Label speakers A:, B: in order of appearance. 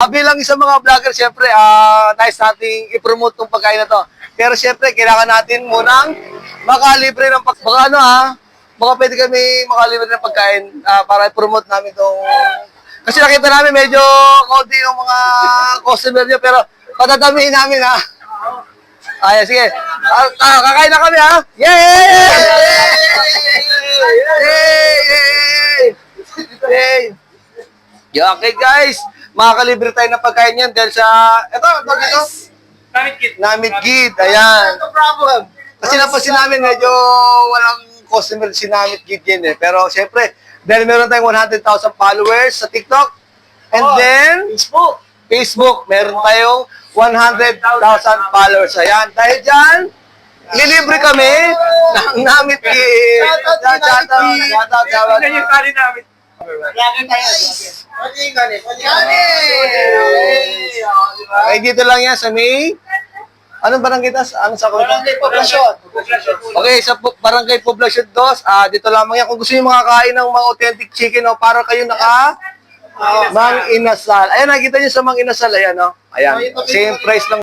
A: Bilang isang mga vlogger, syempre, nice nating i-promote tong pagkain na to. Pero syempre, kailangan natin munang makalibre ng baka baka pwede kami makalibre ng pagkain para i-promote namin tong... Kasi nakita namin medyo konti yung mga customer nyo, pero patadamihin namin, ha? Ayan, sige. Kakain na kami, ha? Yay! Yay! Yay! Okay, guys. Makakalibre tayo ng pagkain yan dahil sa... Ito. Namit Kit. Ayan.
B: No problem.
A: Kasi napansin namin medyo walang customer si Namit Kit yan eh. Pero syempre, dahil meron tayong 100,000 followers sa TikTok. And then, Facebook, meron tayong 100,000 followers. Ayan. Dahil dyan, ililibre kami ng Namit Kit. Shoutout.
C: Yan yung kari namin.
B: Vlogger tayo. Pwede yung ganit.
A: Ay, dito lang yan sa may... Anong barangay tas? Anong sa
B: Barangay Poblasyon.
A: Okay, sa Barangay Poblasyon 2, dito lamang yan. Kung gusto niyo makakain ng mga authentic chicken, para kayo Mang Inasal. Ayan, nakikita niyo sa Mang Inasal, ayan, Ayan, same price lang.